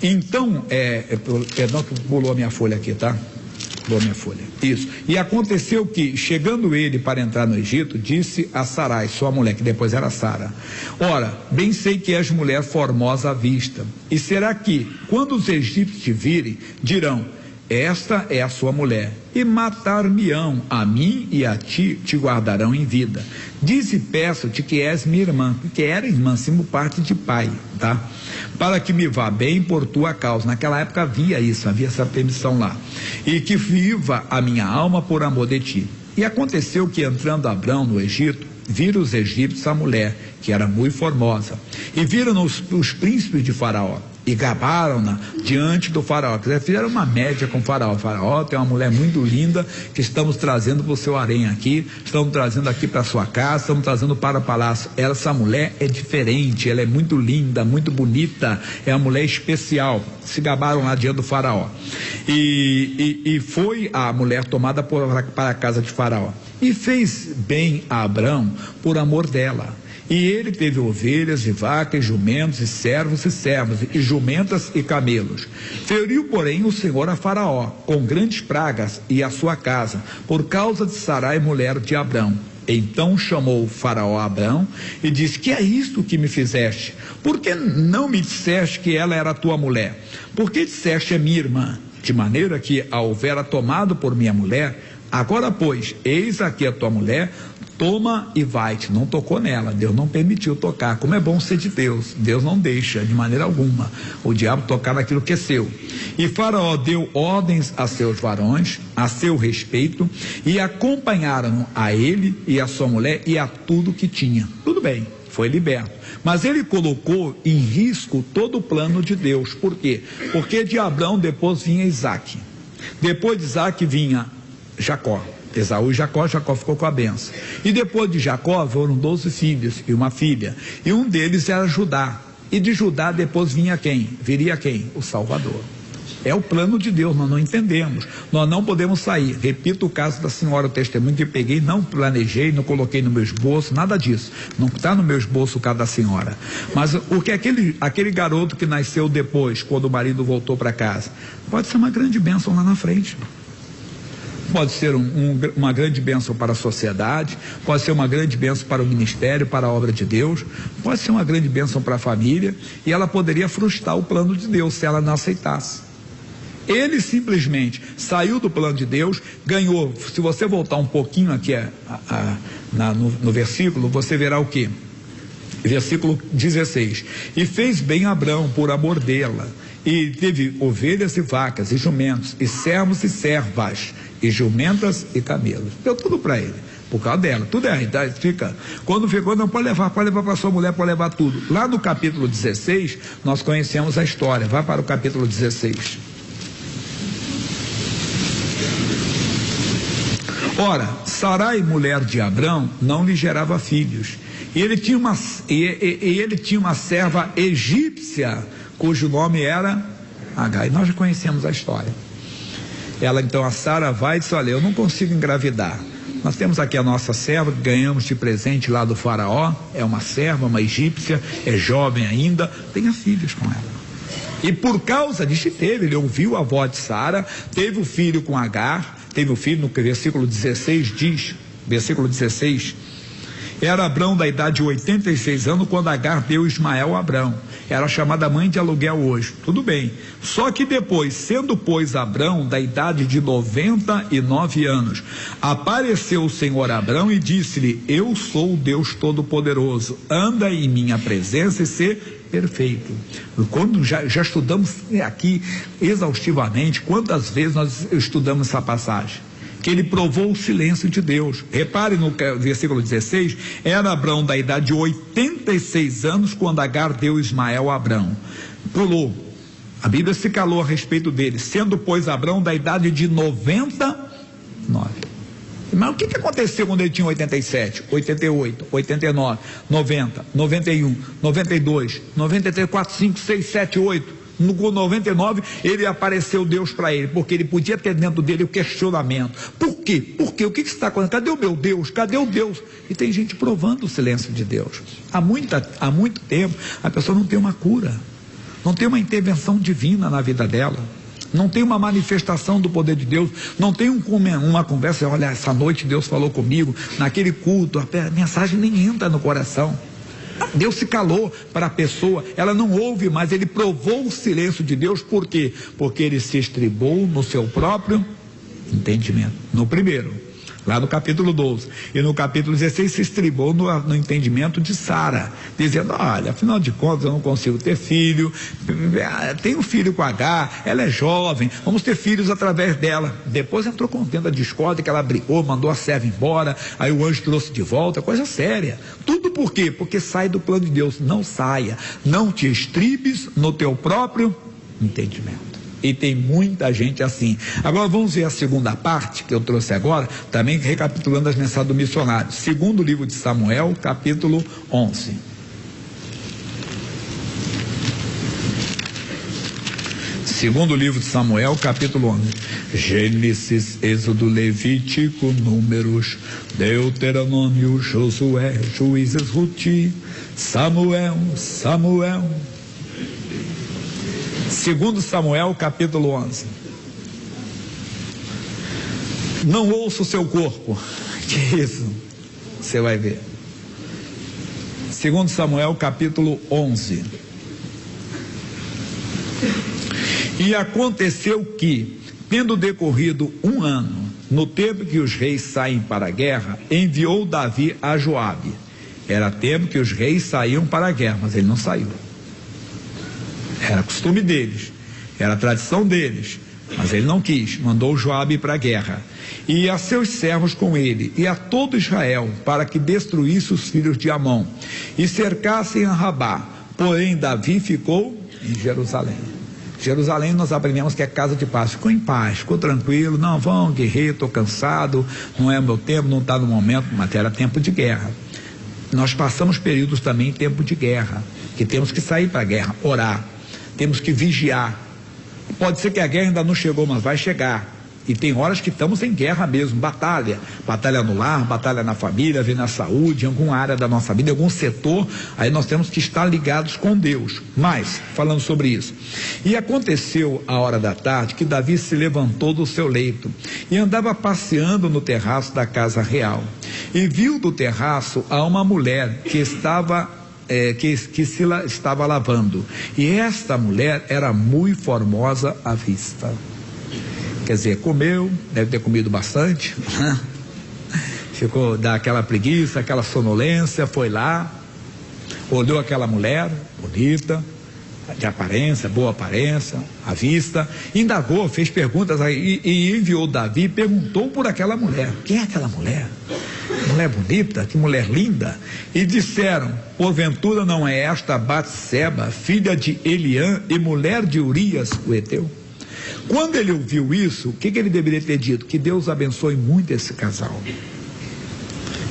Então, perdão que pulou a minha folha aqui, tá? Boa minha folha. Isso. E aconteceu que, chegando ele para entrar no Egito, disse a Sarai, sua mulher, que depois era Sara: ora, bem sei que és mulher formosa à vista. E será que, quando os egípcios te virem, dirão: esta é a sua mulher, e matar-me-ão a mim e a ti, te guardarão em vida. Dize, peço-te que és minha irmã, que era irmã, sim, por parte de pai, tá? Para que me vá bem por tua causa. Naquela época havia isso, havia essa permissão lá. E que viva a minha alma por amor de ti. E aconteceu que, entrando Abrão no Egito, viram os egípcios a mulher, que era muito formosa, e viram os príncipes de Faraó, e gabaram-na diante do Faraó. Fizeram uma média com o Faraó. Faraó, tem uma mulher muito linda que estamos trazendo para o seu harém aqui, estamos trazendo aqui para a sua casa, estamos trazendo para o palácio. Essa mulher é diferente, ela é muito linda, muito bonita, é uma mulher especial. Se gabaram lá diante do Faraó. E foi a mulher tomada para a casa de Faraó. E fez bem a Abrão por amor dela. E ele teve ovelhas e vacas, jumentos e servos, e jumentas e camelos. Feriu, porém, o Senhor a Faraó com grandes pragas e a sua casa, por causa de Sarai, mulher de Abrão. Então chamou Faraó a Abrão e disse: que é isto que me fizeste? Por que não me disseste que ela era tua mulher? Por que disseste é minha irmã? De maneira que a houvera tomado por minha mulher. Agora, pois, eis aqui a tua mulher, toma e vai-te. Não tocou nela, Deus não permitiu tocar. Como é bom ser de Deus, Deus não deixa de maneira alguma o diabo tocar naquilo que é seu. E Faraó deu ordens a seus varões a seu respeito, e acompanharam a ele e a sua mulher e a tudo que tinha. Tudo bem, foi liberto, mas ele colocou em risco todo o plano de Deus. Por quê? Porque de Abrão depois vinha Isaac, depois de Isaac vinha Jacó, Esaú e Jacó ficou com a benção. E depois de Jacó foram 12 filhos e uma filha. E um deles era Judá. E de Judá depois vinha quem? Viria quem? O Salvador. É o plano de Deus, nós não entendemos. Nós não podemos sair. Repito o caso da senhora, o testemunho que peguei, não planejei, não coloquei no meu esboço, nada disso. Não está no meu esboço o caso da senhora. Mas o que aquele garoto que nasceu depois, quando o marido voltou para casa, pode ser uma grande bênção lá na frente. Pode ser uma grande bênção para a sociedade, pode ser uma grande bênção para o ministério, para a obra de Deus, pode ser uma grande bênção para a família, e ela poderia frustrar o plano de Deus se ela não aceitasse. Ele simplesmente saiu do plano de Deus, ganhou. Se você voltar um pouquinho aqui no versículo, você verá o quê? Versículo 16: e fez bem Abrão por amor dela, e teve ovelhas e vacas, e jumentos, e servos e servas, e jumentas e camelos. Deu tudo para ele, por causa dela. Tudo é a idade, quando ficou, não pode levar para sua mulher, pode levar tudo. Lá no capítulo 16, nós conhecemos a história. Vai para o capítulo 16. Ora, Sarai, mulher de Abrão, não lhe gerava filhos. E ele tinha uma serva egípcia, cujo nome era Agar. E nós já conhecemos a história. Ela, então, a Sara vai e diz: olha, eu não consigo engravidar. Nós temos aqui a nossa serva, que ganhamos de presente lá do Faraó. É uma serva, uma egípcia, é jovem ainda, tenha filhos com ela. E por causa disso ele ouviu a voz de Sara, teve o filho com Agar, teve o filho, no versículo 16 diz, versículo 16, era Abrão da idade de 86 anos quando Agar deu Ismael a Abrão. Era chamada mãe de aluguel hoje. Tudo bem. Só que depois, sendo pois Abrão da idade de 99 anos, apareceu o Senhor a Abrão e disse-lhe: eu sou o Deus Todo-Poderoso, anda em minha presença e ser perfeito. Quando já estudamos aqui exaustivamente, quantas vezes nós estudamos essa passagem? Que ele provou o silêncio de Deus. Repare no versículo 16, era Abrão da idade de 86 anos quando Agar deu Ismael a Abrão. Pulou. A Bíblia se calou a respeito dele, sendo pois Abrão da idade de 99. Mas o que aconteceu quando ele tinha 87, 88, 89, 90, 91, 92, 93, 4, 5, 6, 7, 8... No 99 ele apareceu Deus para ele, porque ele podia ter dentro dele o questionamento: por quê? Por quê? O que está acontecendo? Cadê o meu Deus? Cadê o Deus? E tem gente provando o silêncio de Deus. Há muito tempo a pessoa não tem uma cura, não tem uma intervenção divina na vida dela. não tem uma manifestação do poder de Deus, não tem uma conversa, olha, essa noite Deus falou comigo, naquele culto, a mensagem nem entra no coração. Deus se calou para a pessoa, ela não ouve mais, ele provou o silêncio de Deus, por quê? Porque ele se estribou no seu próprio entendimento, no primeiro, lá no capítulo 12, e no capítulo 16 se estribou no entendimento de Sara, dizendo, olha, afinal de contas eu não consigo ter filho, tenho filho com H, ela é jovem, vamos ter filhos através dela. Depois entrou contenda, discórdia, que ela brigou, mandou a serva embora, aí o anjo trouxe de volta, coisa séria. Tudo por quê? Porque sai do plano de Deus. Não saia, não te estribes no teu próprio entendimento. E tem muita gente assim. Agora vamos ver a segunda parte que eu trouxe agora, também recapitulando as mensagens do missionário. Segundo livro de Samuel, capítulo 11. Segundo livro de Samuel, capítulo 11. Gênesis, Êxodo, Levítico, Números, Deuteronômio, Josué, Juízes, Ruth, Samuel. Segundo Samuel, capítulo 11. Não ouça o seu corpo. Que isso? Você vai ver. Segundo Samuel, capítulo 11. E aconteceu que, tendo decorrido 1 ano, no tempo que os reis saem para a guerra, enviou Davi a Joabe. Era tempo que os reis saíam para a guerra, mas ele não saiu. Era costume deles, era tradição deles, mas ele não quis, mandou Joabe para a guerra, e a seus servos com ele, e a todo Israel, para que destruísse os filhos de Amon, e cercassem a Rabá. Porém Davi ficou em Jerusalém. Jerusalém nós aprendemos que é casa de paz, ficou em paz, ficou tranquilo, não, vão guerreiro, estou cansado, não é o meu tempo, não está no momento, mas era tempo de guerra. Nós passamos períodos também em tempo de guerra, que temos que sair para a guerra, orar, temos que vigiar. Pode ser que a guerra ainda não chegou, mas vai chegar. E tem horas que estamos em guerra mesmo, batalha no lar, batalha na família, na saúde, em alguma área da nossa vida, em algum setor, aí nós temos que estar ligados com Deus. Mas, falando sobre isso, e aconteceu a hora da tarde que Davi se levantou do seu leito e andava passeando no terraço da casa real, e viu do terraço a uma mulher que estava lavando, e esta mulher era muito formosa à vista. Quer dizer, comeu, deve ter comido bastante, ficou daquela preguiça, aquela sonolência, foi lá, olhou aquela mulher bonita, de aparência, boa aparência, à vista, indagou, fez perguntas e enviou Davi, perguntou por aquela mulher. Quem é aquela mulher? Mulher bonita, que mulher linda. E disseram, porventura não é esta Batseba, filha de Eliã e mulher de Urias, o Eteu? Quando ele ouviu isso, o que ele deveria ter dito? Que Deus abençoe muito esse casal.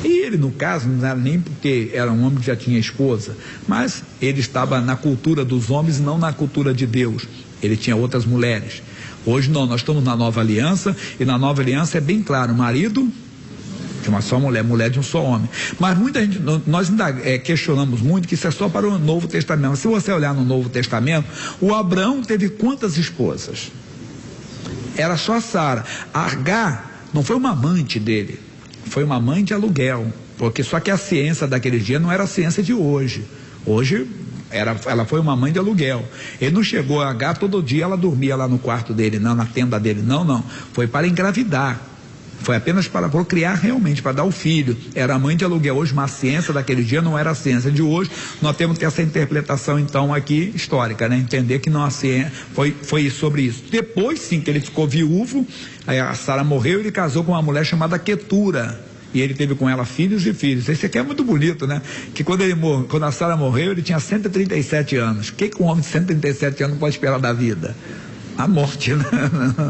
E ele, no caso, não era nem porque era um homem que já tinha esposa, mas ele estava na cultura dos homens, não na cultura de Deus. Ele tinha outras mulheres. Hoje não, nós estamos na nova aliança, e na nova aliança é bem claro, marido de uma só mulher, mulher de um só homem. Mas muita gente, nós ainda questionamos muito que isso é só para o Novo Testamento. Se você olhar no Novo Testamento, o Abraão teve quantas esposas? Era só a Sara. A Agar não foi uma amante dele, foi uma mãe de aluguel, porque só que a ciência daquele dia não era a ciência de hoje. Hoje ela foi uma mãe de aluguel. Ele não chegou a Agar todo dia, ela dormia lá no quarto dele, não, na tenda dele, não, foi para engravidar. Foi apenas para procriar realmente, para dar o filho. Era mãe de aluguel. Hoje, uma ciência daquele dia não era a ciência de hoje. Nós temos que ter essa interpretação, então, aqui, histórica, né? Entender que não a ciência foi sobre isso. Depois, sim, que ele ficou viúvo, aí a Sara morreu e ele casou com uma mulher chamada Quetura. E ele teve com ela filhos e filhos. Esse aqui é muito bonito, né? Que quando a Sara morreu, ele tinha 137 anos. O que um homem de 137 anos pode esperar da vida? A morte, né?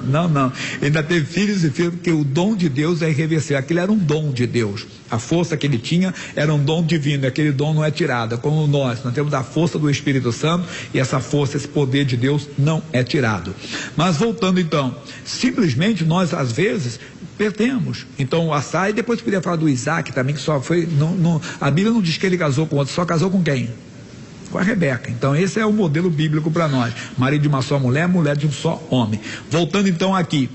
Não, ainda teve filhos e filhos, porque o dom de Deus é irreversível. Aquilo era um dom de Deus, a força que ele tinha era um dom divino, aquele dom não é tirado, como nós temos a força do Espírito Santo, e essa força, esse poder de Deus não é tirado. Mas voltando então, simplesmente nós às vezes perdemos. Então a Sara, e depois poderia falar do Isaac também, que só foi, a Bíblia não diz que ele casou com outro, só casou com quem? com a Rebeca. Então esse é o modelo bíblico para nós, marido de uma só mulher, mulher de um só homem. Voltando então aqui,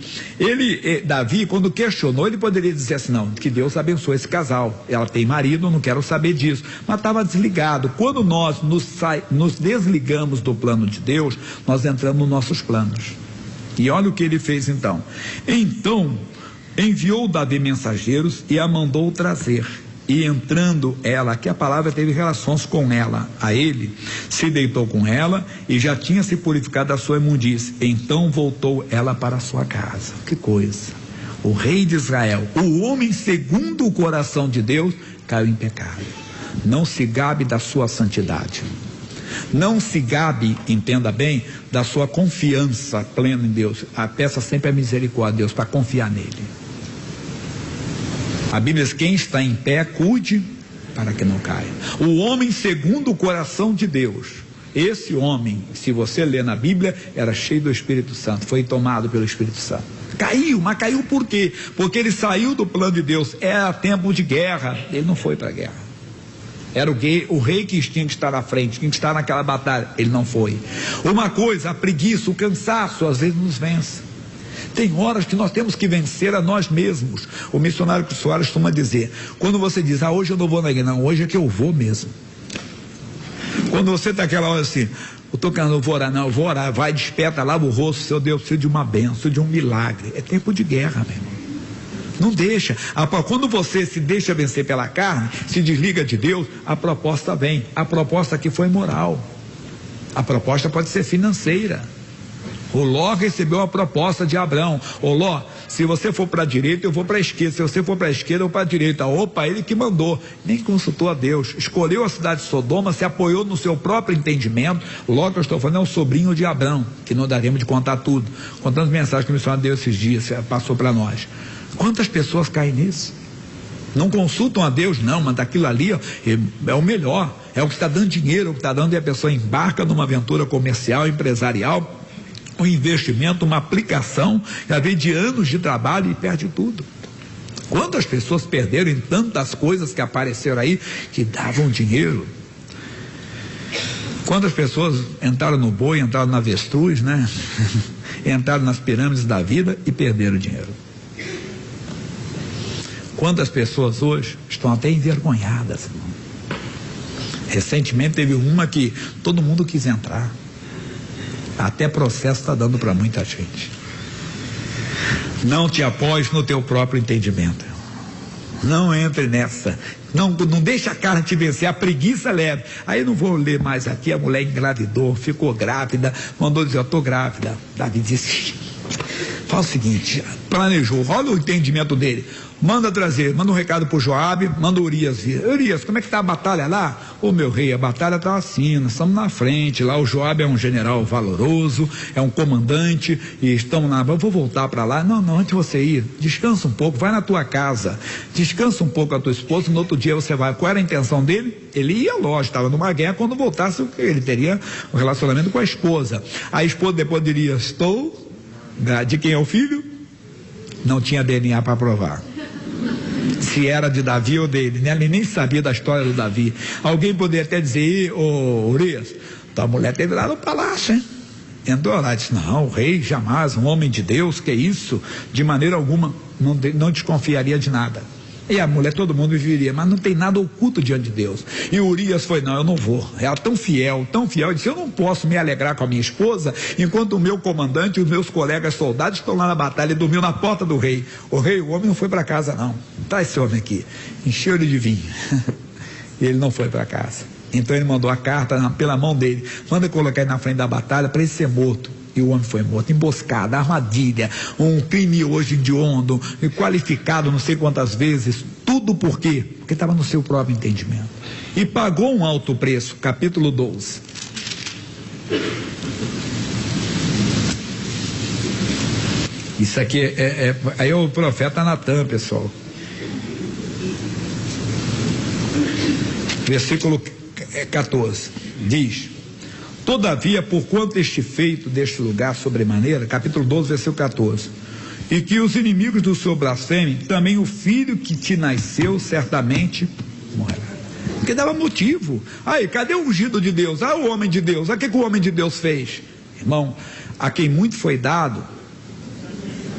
Davi, quando questionou, ele poderia dizer assim, não, que Deus abençoe esse casal, ela tem marido, não quero saber disso, mas estava desligado. Quando nós nos desligamos do plano de Deus, nós entramos nos nossos planos. E olha o que ele fez então. Então enviou Davi mensageiros e a mandou trazer. E entrando ela, que a palavra teve relações com ela, a ele, se deitou com ela e já tinha se purificado da sua imundície. Então voltou ela para a sua casa. Que coisa! O rei de Israel, o homem segundo o coração de Deus, caiu em pecado. Não se gabe da sua santidade. Não se gabe, entenda bem, da sua confiança plena em Deus. Peça sempre a misericórdia de Deus para confiar nele. A Bíblia diz: quem está em pé, cuide para que não caia. O homem segundo o coração de Deus, esse homem, se você ler na Bíblia, era cheio do Espírito Santo, foi tomado pelo Espírito Santo. Caiu, mas caiu por quê? Porque ele saiu do plano de Deus. Era tempo de guerra, ele não foi para a guerra. Era o rei que tinha que estar à frente, tinha que estar naquela batalha, ele não foi. Uma coisa, a preguiça, o cansaço, às vezes nos vence. Tem horas que nós temos que vencer a nós mesmos. O missionário Soares costuma dizer, quando você diz, hoje eu não vou na igreja, não, hoje é que eu vou mesmo. Quando você está aquela hora assim, eu estou cansado, não vou orar, não, eu vou orar, vai, desperta, lava o rosto, seu Deus, preciso de uma bênção, de um milagre. É tempo de guerra, meu irmão. Não deixa. Quando você se deixa vencer pela carne, se desliga de Deus, a proposta vem. A proposta aqui foi moral. A proposta pode ser financeira. O Ló recebeu a proposta de Abraão. Ô Ló, se você for para a direita, eu vou para a esquerda. Se você for para a esquerda, eu para a direita. Opa, ele que mandou. Nem consultou a Deus. Escolheu a cidade de Sodoma, se apoiou no seu próprio entendimento. Ló, que eu estou falando, é o sobrinho de Abraão, que não daremos de contar tudo. Contando as mensagens que o missionário deu esses dias, passou para nós. Quantas pessoas caem nisso? Não consultam a Deus, não, mas daquilo ali é o melhor, é o que está dando dinheiro, o que está dando, e a pessoa embarca numa aventura comercial, empresarial, um investimento, uma aplicação, já vem de anos de trabalho e perde tudo. Quantas pessoas perderam em tantas coisas que apareceram aí, que davam dinheiro? Quantas pessoas entraram no boi, entraram na avestruz, né? Entraram nas pirâmides da vida e perderam dinheiro. Quantas pessoas hoje estão até envergonhadas, irmão? Recentemente teve uma que todo mundo quis entrar. Até processo está dando para muita gente. Não te apoies no teu próprio entendimento. Não entre nessa. Não deixa a carne te vencer, a preguiça leve. Aí eu não vou ler mais aqui, a mulher engravidou, ficou grávida, mandou dizer, eu estou grávida. Davi disse, faz o seguinte, planejou, olha o entendimento dele. Manda trazer, manda um recado pro Joabe, manda o Urias vir. Urias, como é que tá a batalha lá? Ô meu rei, a batalha tá assim, nós estamos na frente, lá o Joabe é um general valoroso, é um comandante, e estamos lá, eu vou voltar para lá. Não, antes de você ir, descansa um pouco, vai na tua casa, descansa um pouco a tua esposa, no outro dia você vai. Qual era a intenção dele? Ele ia, lógico, estava numa guerra, quando voltasse, ele teria um relacionamento com a esposa. A esposa depois diria, de quem é o filho? Não tinha DNA para provar se era de Davi ou dele, né? Ele nem sabia da história do Davi. Alguém poderia até dizer, ô Urias, tua mulher teve lá no palácio, hein? Entrou lá e disse, não, o rei jamais, um homem de Deus, que isso, de maneira alguma, não desconfiaria de nada. E a mulher, todo mundo viveria, mas não tem nada oculto diante de Deus. E o Urias foi, não, eu não vou. Ela tão fiel, ele disse, eu não posso me alegrar com a minha esposa, enquanto o meu comandante e os meus colegas soldados estão lá na batalha, e dormiu na porta do rei. O homem não foi para casa não, traz esse homem aqui, encheu ele de vinho. E ele não foi para casa. Então ele mandou a carta pela mão dele, manda colocar ele na frente da batalha para ele ser morto. E o homem foi morto, emboscada, armadilha, um crime hoje hediondo, qualificado não sei quantas vezes, tudo por quê? Porque estava no seu próprio entendimento. E pagou um alto preço, capítulo 12. Isso aqui aí é o profeta Natan, pessoal. Versículo 14, diz: todavia, porquanto este feito deste lugar sobremaneira, capítulo 12, versículo 14, e que os inimigos do Senhor blasfemem, também o filho que te nasceu certamente morrerá. Porque dava motivo. Aí, cadê o ungido de Deus? Ah, o homem de Deus. O que o homem de Deus fez? Irmão, a quem muito foi dado,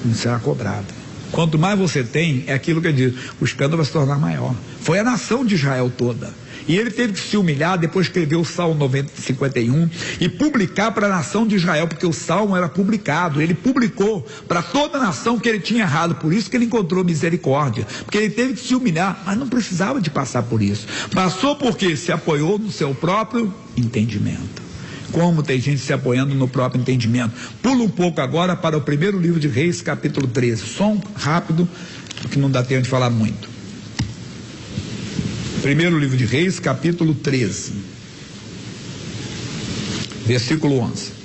não será cobrado. Quanto mais você tem, é aquilo que ele diz, o escândalo vai se tornar maior. Foi a nação de Israel toda. E ele teve que se humilhar, depois escrever o Salmo 51 e publicar para a nação de Israel, porque o Salmo era publicado. Ele publicou para toda a nação que ele tinha errado, por isso que ele encontrou misericórdia, porque ele teve que se humilhar, mas não precisava de passar por isso. Passou porque se apoiou no seu próprio entendimento. Como tem gente se apoiando no próprio entendimento. Pula um pouco agora para o primeiro livro de Reis, capítulo 13. Som rápido, porque não dá tempo de falar muito. Primeiro livro de Reis, capítulo 13, versículo 11.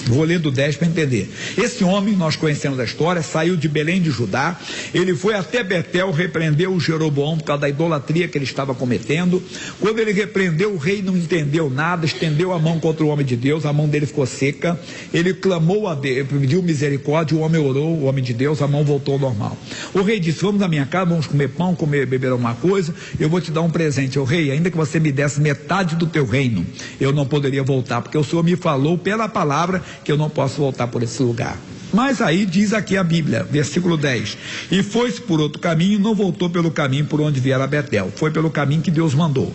Vou ler do 10 para entender. Esse homem, nós conhecemos a história, saiu de Belém de Judá, ele foi até Betel, repreendeu o Jeroboão por causa da idolatria que ele estava cometendo. Quando ele repreendeu, o rei não entendeu nada, estendeu a mão contra o homem de Deus, a mão dele ficou seca, ele clamou a Deus, pediu misericórdia, o homem orou, o homem de Deus, a mão voltou ao normal. O rei disse, vamos na minha casa, vamos comer pão, beber alguma coisa, eu vou te dar um presente. O rei, ainda que você me desse metade do teu reino, eu não poderia voltar, porque o Senhor me falou pela palavra que eu não posso voltar por esse lugar. Mas aí diz aqui a Bíblia, versículo 10, e foi-se por outro caminho, não voltou pelo caminho por onde viera Betel, foi pelo caminho que Deus mandou.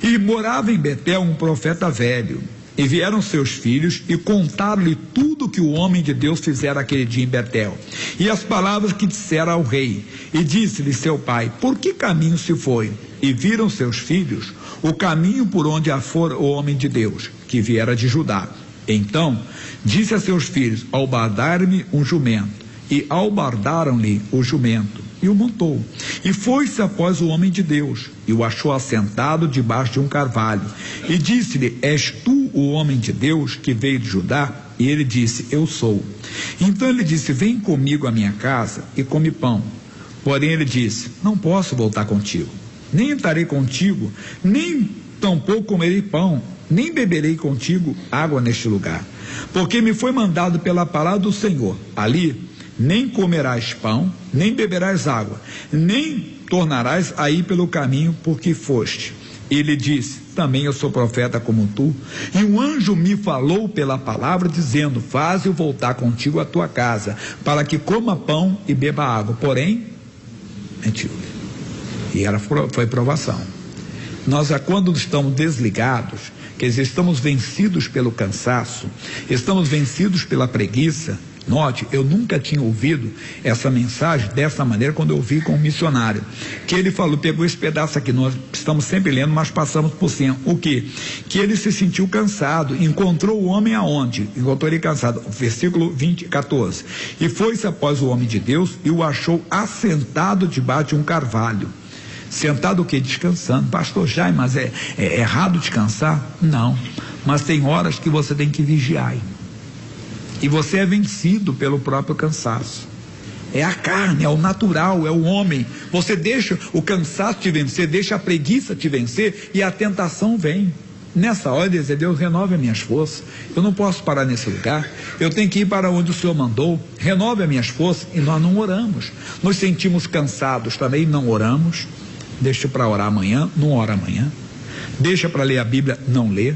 E morava em Betel um profeta velho, e vieram seus filhos e contaram-lhe tudo que o homem de Deus fizera aquele dia em Betel, e as palavras que dissera ao rei. E disse-lhe seu pai, por que caminho se foi? E viram seus filhos o caminho por onde afora o homem de Deus, que viera de Judá. Então disse a seus filhos, albardar-me um jumento. E albardaram-lhe o jumento, e o montou. E foi-se após o homem de Deus, e o achou assentado debaixo de um carvalho. E disse-lhe, és tu o homem de Deus que veio de Judá? E ele disse, eu sou. Então ele disse, vem comigo à minha casa e come pão. Porém ele disse, não posso voltar contigo, nem entrarei contigo, nem tampouco comerei pão, nem beberei contigo água neste lugar, porque me foi mandado pela palavra do Senhor, ali nem comerás pão, nem beberás água, nem tornarás a ir pelo caminho por que foste. Ele disse, também eu sou profeta como tu, e um anjo me falou pela palavra, dizendo, faze-o voltar contigo à tua casa, para que coma pão e beba água. Porém, mentiu. E foi provação. Nós, quando estamos desligados, quer dizer, estamos vencidos pelo cansaço, estamos vencidos pela preguiça. Note, eu nunca tinha ouvido essa mensagem dessa maneira quando eu ouvi com um missionário, que ele falou, pegou esse pedaço aqui, nós estamos sempre lendo, mas passamos por cima. O quê? Que ele se sentiu cansado, encontrou o homem aonde? Encontrou ele cansado, versículo 14, e foi-se após o homem de Deus e o achou assentado debaixo de um carvalho. Sentado o quê? Descansando. Pastor Jaime, mas é errado descansar? Não, mas tem horas que você tem que vigiar, e você é vencido pelo próprio cansaço. É a carne, é o natural, é o homem. Você deixa o cansaço te vencer, deixa a preguiça te vencer, e a tentação vem. Nessa hora dizer, Deus, renove as minhas forças, eu não posso parar nesse lugar, eu tenho que ir para onde o Senhor mandou, renove as minhas forças. E nós não oramos, nos sentimos cansados também, não oramos. Deixa para orar amanhã, não ora amanhã. Deixa para ler a Bíblia, não lê.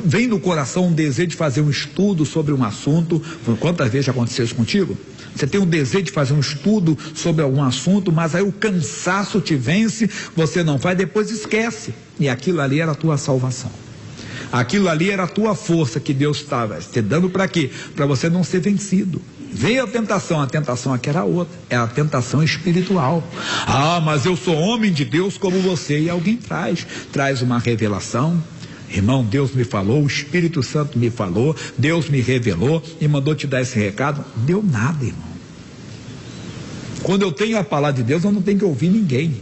Vem no coração um desejo de fazer um estudo sobre um assunto. Quantas vezes já aconteceu isso contigo? Você tem um desejo de fazer um estudo sobre algum assunto, mas aí o cansaço te vence, você não faz, depois esquece. E aquilo ali era a tua salvação. Aquilo ali era a tua força que Deus estava te dando para quê? Para você não ser vencido. Veio a tentação aqui era outra, é a tentação espiritual. Ah, mas eu sou homem de Deus como você, e alguém traz uma revelação. Irmão, Deus me falou, o Espírito Santo me falou, Deus me revelou e mandou te dar esse recado. Deu nada, irmão. Quando eu tenho a palavra de Deus, eu não tenho que ouvir ninguém.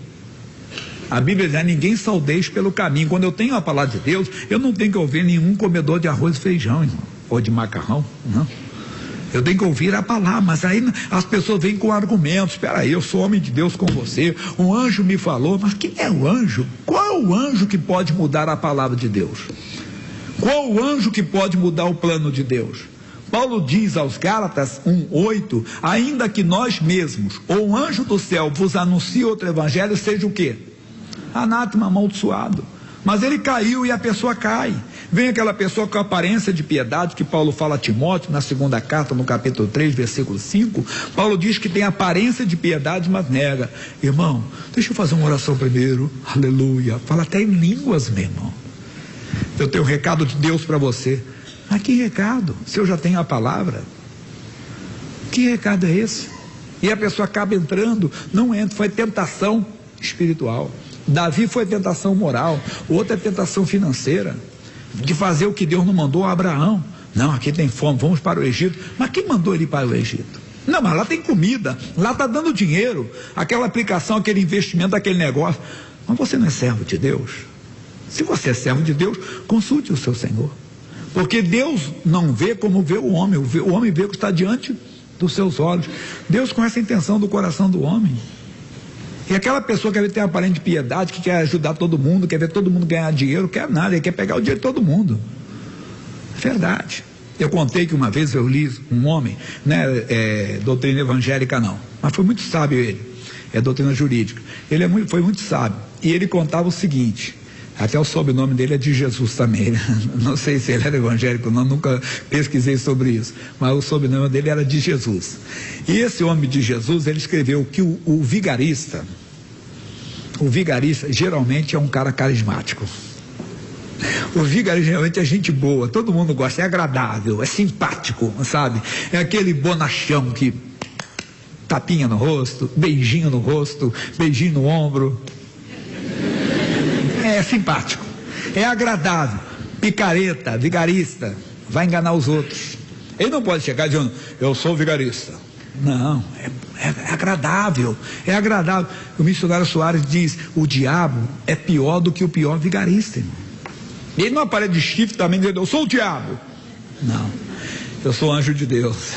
A Bíblia diz, ninguém saudeis pelo caminho. Quando eu tenho a palavra de Deus, eu não tenho que ouvir nenhum comedor de arroz e feijão, irmão, ou de macarrão, não. Eu tenho que ouvir a palavra, mas aí as pessoas vêm com argumentos. Espera aí, eu sou homem de Deus com você, um anjo me falou. Mas quem é o anjo? Qual é o anjo que pode mudar a palavra de Deus? Qual o anjo que pode mudar o plano de Deus? Paulo diz aos Gálatas 1:8, ainda que nós mesmos, ou um anjo do céu vos anuncie outro evangelho, seja o quê? anátema, amaldiçoado. Mas ele caiu e a pessoa cai. Vem aquela pessoa com aparência de piedade, que Paulo fala a Timóteo, na segunda carta, no capítulo 3, versículo 5. Paulo diz que tem aparência de piedade, mas nega. Irmão, deixa eu fazer uma oração primeiro. Aleluia. Fala até em línguas, meu irmão. Eu tenho um recado de Deus para você. Mas que recado? Se eu já tenho a palavra. Que recado é esse? E a pessoa acaba entrando, não entra, foi tentação espiritual. Davi foi tentação moral, o outro é tentação financeira, de fazer o que Deus não mandou a Abraão. Não, aqui tem fome, vamos para o Egito. Mas quem mandou ele ir para o Egito? Não, mas lá tem comida, lá está dando dinheiro, aquela aplicação, aquele investimento, aquele negócio. Mas você não é servo de Deus? Se você é servo de Deus, consulte o seu Senhor. Porque Deus não vê como vê o homem vê o que está diante dos seus olhos. Deus conhece a intenção do coração do homem. E aquela pessoa que tem aparente piedade, que quer ajudar todo mundo, quer ver todo mundo ganhar dinheiro, quer nada, ele quer pegar o dinheiro de todo mundo. É verdade. Eu contei que uma vez eu li um homem, doutrina evangélica não, mas foi muito sábio ele, é doutrina jurídica. Ele foi muito sábio, e ele contava o seguinte, até o sobrenome dele é de Jesus também, não sei se ele era evangélico não, nunca pesquisei sobre isso, mas o sobrenome dele era de Jesus. E esse homem de Jesus, ele escreveu que o vigarista geralmente é um cara carismático. O vigarista geralmente é gente boa, todo mundo gosta, é agradável, é simpático, sabe? É aquele bonachão que tapinha no rosto, beijinho no rosto, beijinho no ombro. É simpático, é agradável, picareta, vigarista, vai enganar os outros. Ele não pode chegar dizendo, eu sou vigarista. Não, é agradável, é agradável. O missionário Soares diz, o diabo é pior do que o pior vigarista, irmão. Ele não aparece de chifre também dizendo, eu sou o diabo. Não, eu sou anjo de Deus.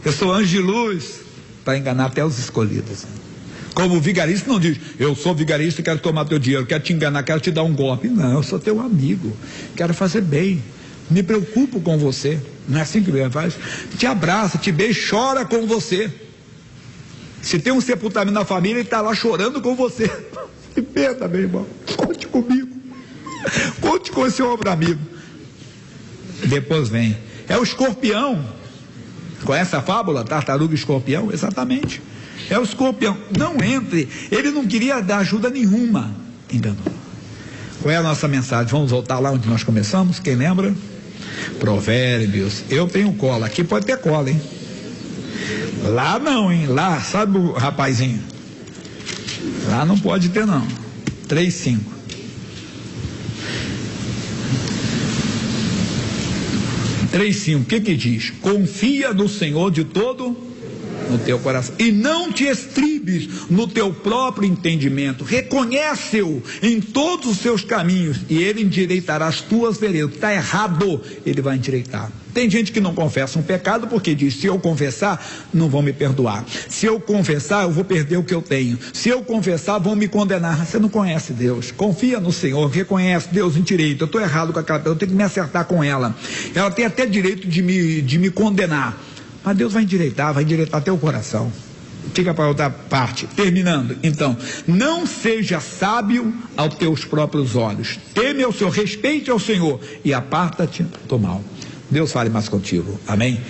Eu sou anjo de luz, para enganar até os escolhidos. Como o vigarista não diz, eu sou vigarista e quero tomar teu dinheiro, quero te enganar, quero te dar um golpe. Não, eu sou teu amigo, quero fazer bem, me preocupo com você. Não é assim que ele faz? Te abraça, te beija, chora com você. Se tem um sepultamento na família, ele está lá chorando com você. Que pena, meu irmão, conte comigo, conte com esse ombro amigo. Depois vem, é o escorpião. Conhece a fábula, tartaruga e escorpião? Exatamente. É o escorpião, não entre, ele não queria dar ajuda nenhuma, enganou. Qual é a nossa mensagem? Vamos voltar lá onde nós começamos, quem lembra? Provérbios, eu tenho cola, aqui pode ter cola, hein? Lá não, hein? Lá, sabe o rapazinho? Lá não pode ter não, 3:5. O que diz? Confia no Senhor de todo no teu coração, e não te estribes no teu próprio entendimento, reconhece-o em todos os seus caminhos, e ele endireitará as tuas veredas. Está errado, ele vai endireitar. Tem gente que não confessa um pecado porque diz, se eu confessar, não vão me perdoar, se eu confessar, eu vou perder o que eu tenho, se eu confessar, vão me condenar. Você não conhece Deus, confia no Senhor, reconhece, Deus endireita, eu estou errado com aquela pessoa, eu tenho que me acertar com ela tem até direito de me condenar, mas Deus vai endireitar teu coração. Fica para outra parte, terminando. Então, não seja sábio aos teus próprios olhos, teme ao Senhor, respeite ao Senhor e aparta-te do mal. Deus fale mais contigo, amém?